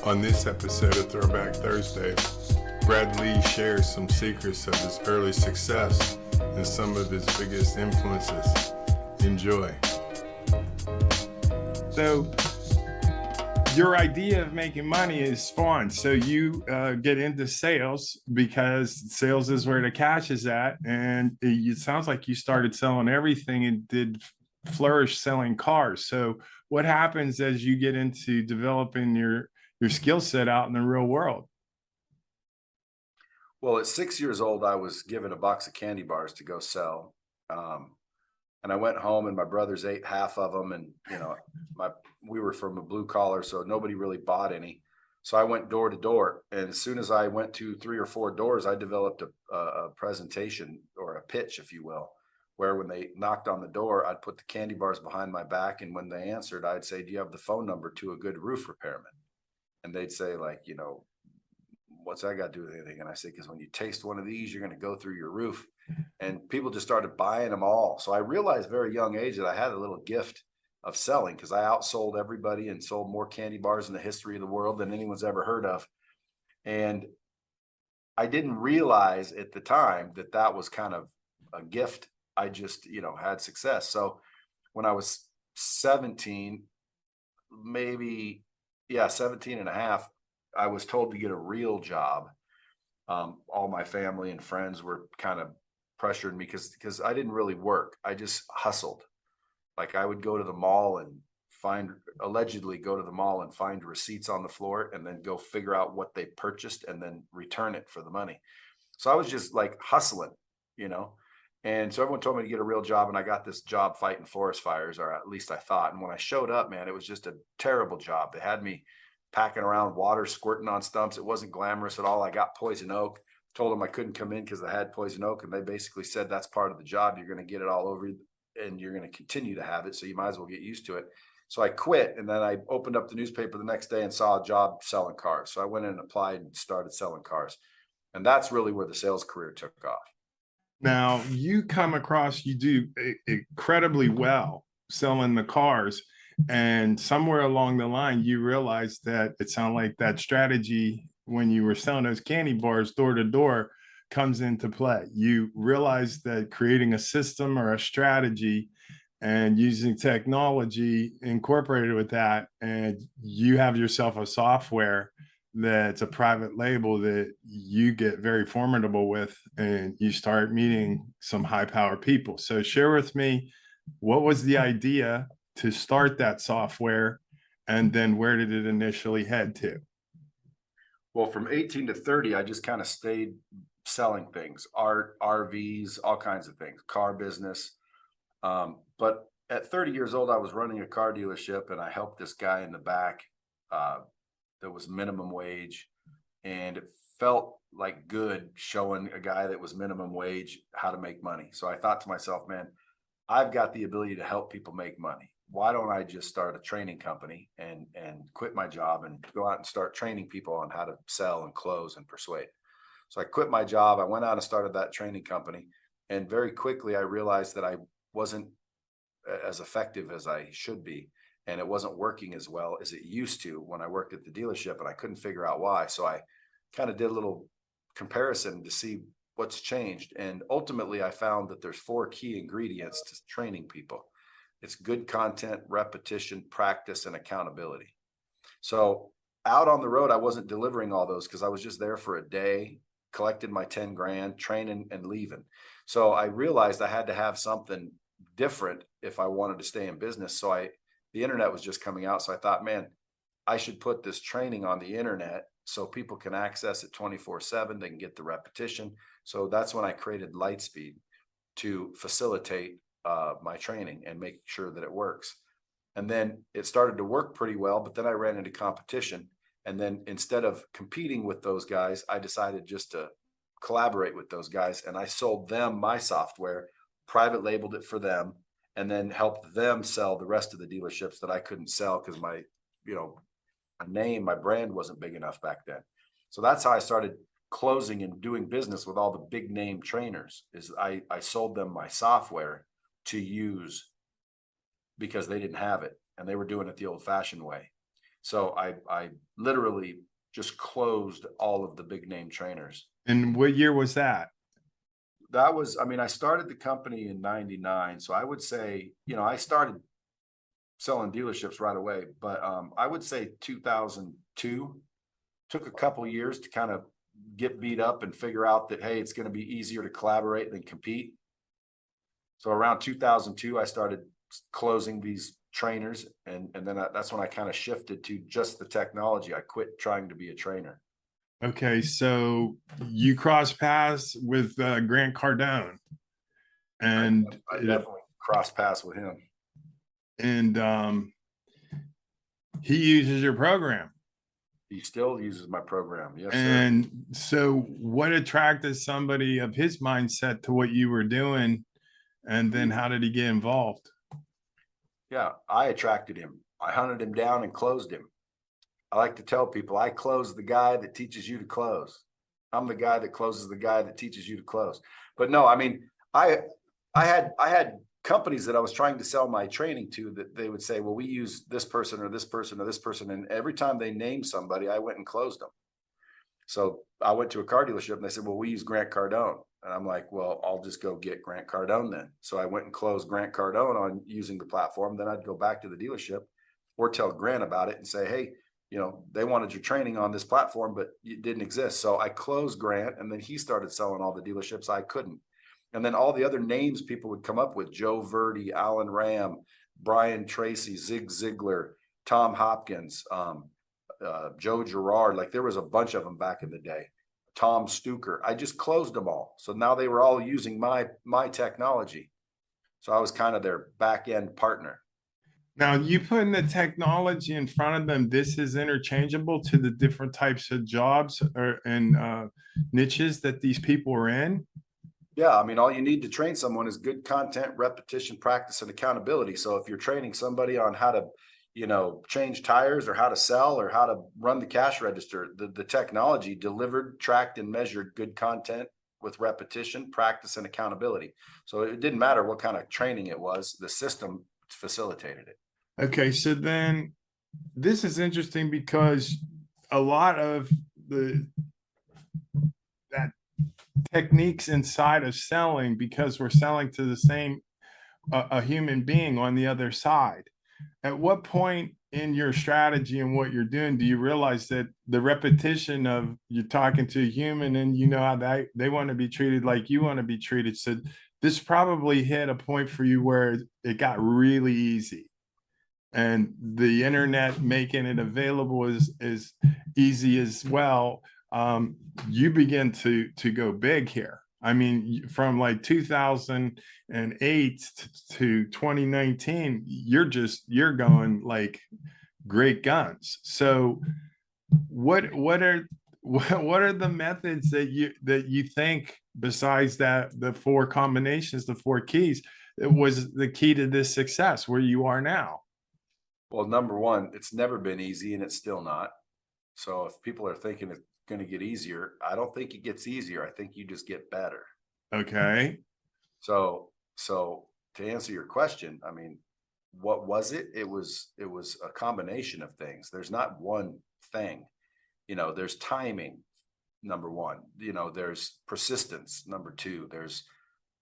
On this episode of Throwback Thursday, Brad Lea shares some secrets of his early success and some of his biggest influences. Enjoy. So, your idea of making money is spawned. So you get into sales because sales is where the cash is at. And it sounds like you started selling everything and did flourish selling cars. So what happens as you get into developing your skill set out in the real world? Well, at 6 years old, I was given a box of candy bars to go sell. And I went home and my brothers ate half of them. And, we were from a blue collar, so nobody really bought any. So I went door to door. And as soon as I went to 3 or 4 doors, I developed a presentation or a pitch, if you will, where when they knocked on the door, I'd put the candy bars behind my back. And when they answered, I'd say, "Do you have the phone number to a good roof repairman?" And they'd say, like, "What's that got to do with anything?" And I say, "Because when you taste one of these, you're going to go through your roof." And people just started buying them all. So I realized very young age that I had a little gift of selling, because I outsold everybody and sold more candy bars in the history of the world than anyone's ever heard of. And I didn't realize at the time that that was kind of a gift. I just, had success. So when I was 17, maybe, 17 and a half, I was told to get a real job. All my family and friends were kind of pressuring me because I didn't really work. I just hustled. Like I would go to the mall and allegedly go to the mall and find receipts on the floor and then go figure out what they purchased and then return it for the money. So I was just like hustling, and so everyone told me to get a real job, and I got this job fighting forest fires, or at least I thought. And when I showed up, man, it was just a terrible job. They had me packing around water, squirting on stumps. It wasn't glamorous at all. I got poison oak, told them I couldn't come in because I had poison oak. And they basically said, "That's part of the job. You're going to get it all over you and you're going to continue to have it. So you might as well get used to it." So I quit. And then I opened up the newspaper the next day and saw a job selling cars. So I went in and applied and started selling cars. And that's really where the sales career took off. Now you do incredibly well selling the cars. And somewhere along the line, you realized that it sounded like that strategy when you were selling those candy bars door to door comes into play. You realize that creating a system or a strategy and using technology incorporated with that, and you have yourself a software that's a private label that you get very formidable with, and you start meeting some high power people. So share with me, what was the idea to start that software, and then where did it initially head to? Well, from 18 to 30, I just kind of stayed selling things, art, RVs, all kinds of things, car business. But at 30 years old, I was running a car dealership, and I helped this guy in the back that was minimum wage. And it felt like good showing a guy that was minimum wage how to make money. So I thought to myself, man, I've got the ability to help people make money. Why don't I just start a training company and quit my job and go out and start training people on how to sell and close and persuade? So I quit my job. I went out and started that training company. And very quickly, I realized that I wasn't as effective as I should be. And it wasn't working as well as it used to when I worked at the dealership, and I couldn't figure out why. So I kind of did a little comparison to see what's changed. And ultimately, I found that there's 4 key ingredients to training people. It's good content, repetition, practice, and accountability. So out on the road, I wasn't delivering all those because I was just there for a day, collected my 10 grand, training and leaving. So I realized I had to have something different if I wanted to stay in business. So the internet was just coming out. So I thought, man, I should put this training on the internet so people can access it 24/7. They can get the repetition. So that's when I created LightSpeed to facilitate my training and make sure that it works. And then it started to work pretty well, but then I ran into competition. And then instead of competing with those guys, I decided just to collaborate with those guys. And I sold them my software, private labeled it for them, and then helped them sell the rest of the dealerships that I couldn't sell because my brand wasn't big enough back then. So that's how I started closing and doing business with all the big name trainers. Is I sold them my software to use because they didn't have it and they were doing it the old fashioned way. So I literally just closed all of the big name trainers. And what year was that? That was, I mean, I started the company in 99. So I would say, you know, I started selling dealerships right away, but I would say 2002. Took a couple years to kind of get beat up and figure out that, hey, it's going to be easier to collaborate than compete. So around 2002, I started closing these trainers, and then that's when I kind of shifted to just the technology. I quit trying to be a trainer. Okay, so you cross paths with Grant Cardone, I, and I definitely crossed paths with him. and he uses your program. He still uses my program. Yes, sir. And so, what attracted somebody of his mindset to what you were doing, and then how did he get involved? Yeah, I attracted him. I hunted him down and closed him. I like to tell people I close the guy that teaches you to close. I'm the guy that closes the guy that teaches you to close. But no, I mean, I had companies that I was trying to sell my training to that they would say, well, we use this person or this person or this person. And every time they named somebody, I went and closed them. So I went to a car dealership and they said, well, we use Grant Cardone. And I'm like, well, I'll just go get Grant Cardone then. So I went and closed Grant Cardone on using the platform. Then I'd go back to the dealership or tell Grant about it and say, hey, you know, they wanted your training on this platform, but it didn't exist. So I closed Grant, and then he started selling all the dealerships I couldn't. And then all the other names people would come up with: Joe Verdi, Alan Ram, Brian Tracy, Zig Ziglar, Tom Hopkins, Joe Girard. Like there was a bunch of them back in the day. Tom Stuker. I just closed them all. So now they were all using my technology. So I was kind of their back end partner. Now, you putting the technology in front of them, this is interchangeable to the different types of jobs or and niches that these people are in. Yeah, I mean, all you need to train someone is good content, repetition, practice, and accountability. So if you're training somebody on how to, you know, change tires or how to sell or how to run the cash register, the technology delivered, tracked, and measured good content with repetition, practice, and accountability. So it didn't matter what kind of training it was, the system facilitated it. Okay, so then this is interesting because a lot of the that techniques inside of selling, because we're selling to the same a human being on the other side. At what point in your strategy and what you're doing do you realize that the repetition of you're talking to a human and you know how they want to be treated like you want to be treated? So this probably hit a point for you where it got really easy, and the internet making it available is easy as well. You begin to go big here. I mean, from like 2008 to 2019, you're going like great guns. So what are what are the methods that you think, besides that, the four combinations, the four keys, it was the key to this success where you are now? Well, number one, it's never been easy and it's still not. So if people are thinking it's going to get easier, I don't think it gets easier. I think you just get better. Okay. So to answer your question, I mean, what was it? It was a combination of things. There's not one thing. You know, there's timing, number one. You know, there's persistence, number two. There's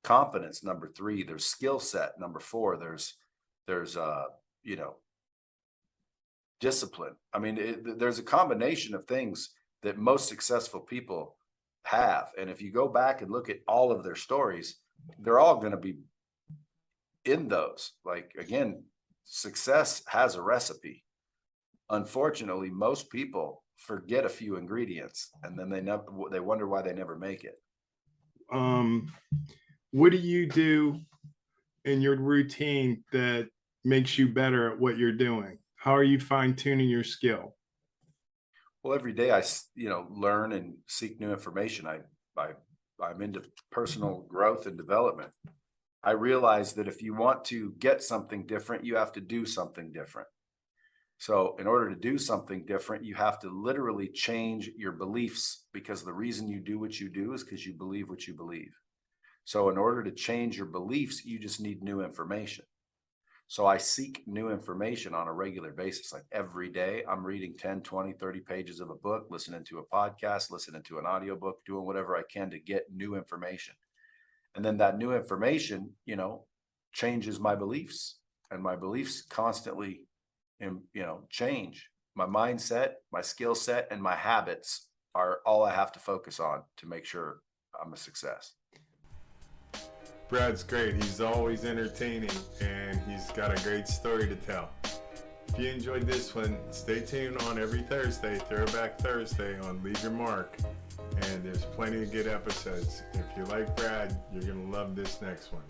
confidence, number three. There's skill set, number four. There's you know, discipline. I mean, there's a combination of things that most successful people have. And if you go back and look at all of their stories, they're all going to be in those. Like, again, success has a recipe. Unfortunately, most people forget a few ingredients and then they wonder why they never make it. What do you do in your routine that makes you better at what you're doing? How are you fine tuning your skill? Well, every day I, you know, learn and seek new information. I'm into personal growth and development. I realize that if you want to get something different, you have to do something different. So in order to do something different, you have to literally change your beliefs, because the reason you do what you do is because you believe what you believe. So in order to change your beliefs, you just need new information. So I seek new information on a regular basis. Like every day I'm reading 10, 20, 30 pages of a book, listening to a podcast, listening to an audiobook, doing whatever I can to get new information. And then that new information, you know, changes my beliefs, and my beliefs constantly, you know, change. My mindset, my skill set, and my habits are all I have to focus on to make sure I'm a success. Brad's great. He's always entertaining, and he's got a great story to tell. If you enjoyed this one, stay tuned on every Thursday, Throwback Thursday on Leave Your Mark. And there's plenty of good episodes. If you like Brad, you're going to love this next one.